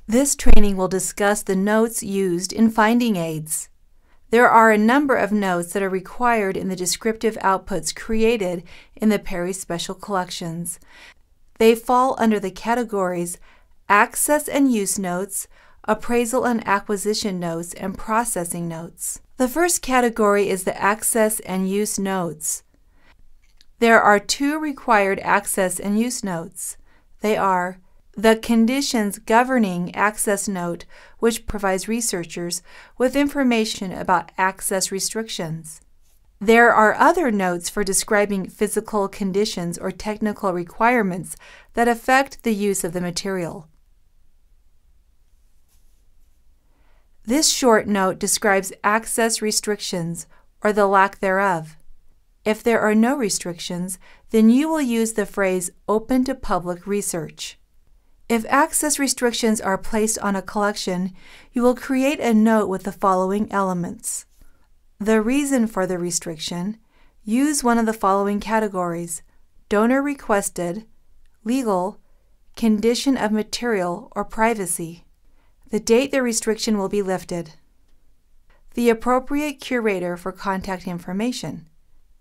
This training will discuss the notes used in finding aids. There are a number of notes that are required in the descriptive outputs created in the Perry Special Collections. They fall under the categories Access and Use Notes, Appraisal and Acquisition Notes, and Processing Notes. The first category is the Access and Use Notes. There are two required access and use notes. They are the Conditions Governing Access Note, which provides researchers with information about access restrictions. There are other notes for describing physical conditions or technical requirements that affect the use of the material. This short note describes access restrictions, or the lack thereof. If there are no restrictions, then you will use the phrase open to public research. If access restrictions are placed on a collection, you will create a note with the following elements. The reason for the restriction. Use one of the following categories: donor requested, legal, condition of material, or privacy. The date the restriction will be lifted. The appropriate curator for contact information.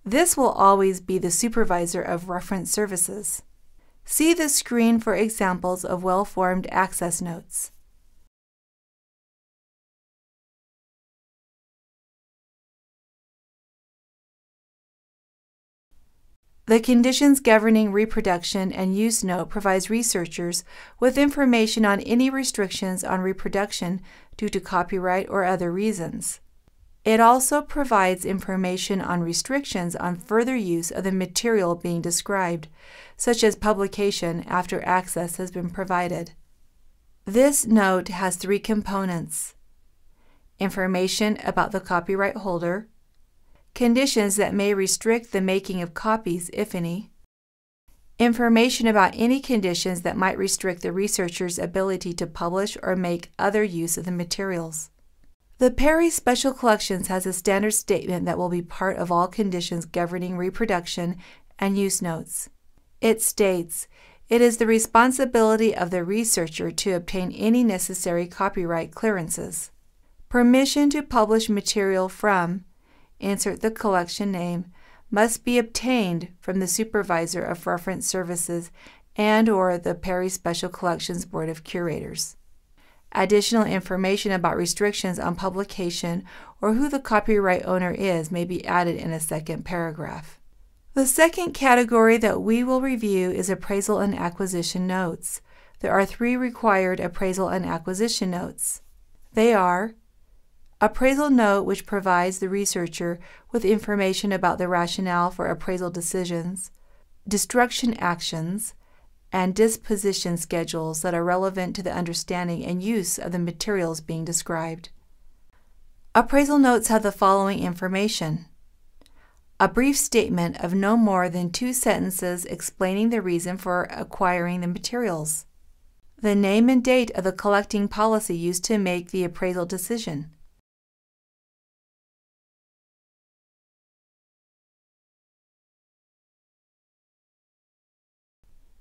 This will always be the supervisor of reference services. See the screen for examples of well-formed access notes. The Conditions Governing Reproduction and Use Note provides researchers with information on any restrictions on reproduction due to copyright or other reasons. It also provides information on restrictions on further use of the material being described, such as publication after access has been provided. This note has three components: information about the copyright holder, conditions that may restrict the making of copies, if any, information about any conditions that might restrict the researcher's ability to publish or make other use of the materials. The Perry Special Collections has a standard statement that will be part of all conditions governing reproduction and use notes. It states, "It is the responsibility of the researcher to obtain any necessary copyright clearances. Permission to publish material from," insert the collection name, "must be obtained from the supervisor of reference services and/or the Perry Special Collections Board of Curators." Additional information about restrictions on publication or who the copyright owner is may be added in a second paragraph. The second category that we will review is Appraisal and Acquisition Notes. There are three required appraisal and acquisition notes. They are Appraisal Note, which provides the researcher with information about the rationale for appraisal decisions, destruction actions, and disposition schedules that are relevant to the understanding and use of the materials being described. Appraisal notes have the following information: a brief statement of no more than 2 sentences explaining the reason for acquiring the materials, the name and date of the collecting policy used to make the appraisal decision,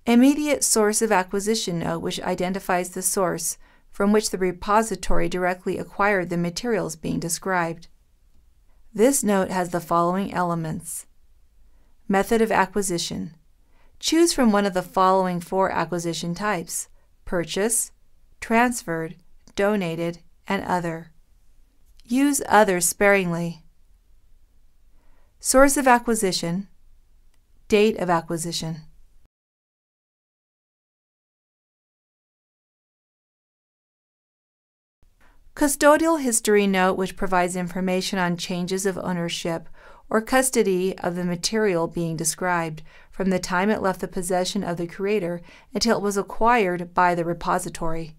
immediate source of acquisition note, which identifies the source from which the repository directly acquired the materials being described. This note has the following elements: method of acquisition. Choose from one of the following 4 acquisition types: purchase, transferred, donated, and other. Use other sparingly. Source of acquisition, date of acquisition. Custodial history note, which provides information on changes of ownership or custody of the material being described from the time it left the possession of the curator until it was acquired by the repository.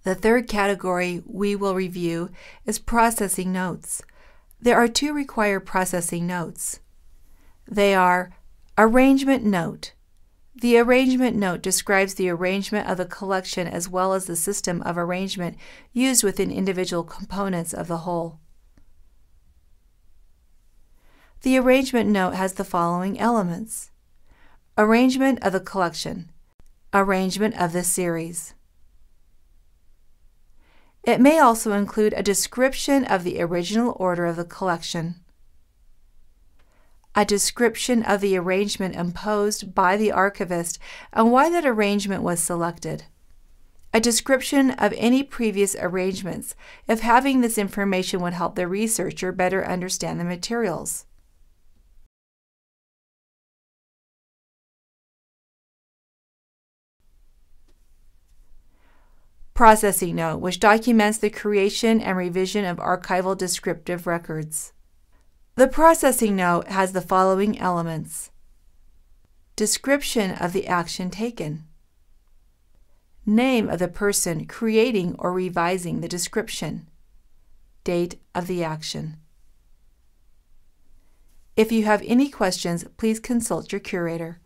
The third category we will review is processing notes. There are two required processing notes. They are arrangement note. The arrangement note describes the arrangement of the collection as well as the system of arrangement used within individual components of the whole. The arrangement note has the following elements: arrangement of the collection, arrangement of the series. It may also include a description of the original order of the collection, a description of the arrangement imposed by the archivist and why that arrangement was selected, a description of any previous arrangements if having this information would help the researcher better understand the materials. Processing note, which documents the creation and revision of archival descriptive records. The processing note has the following elements: description of the action taken, name of the person creating or revising the description, date of the action. If you have any questions, please consult your curator.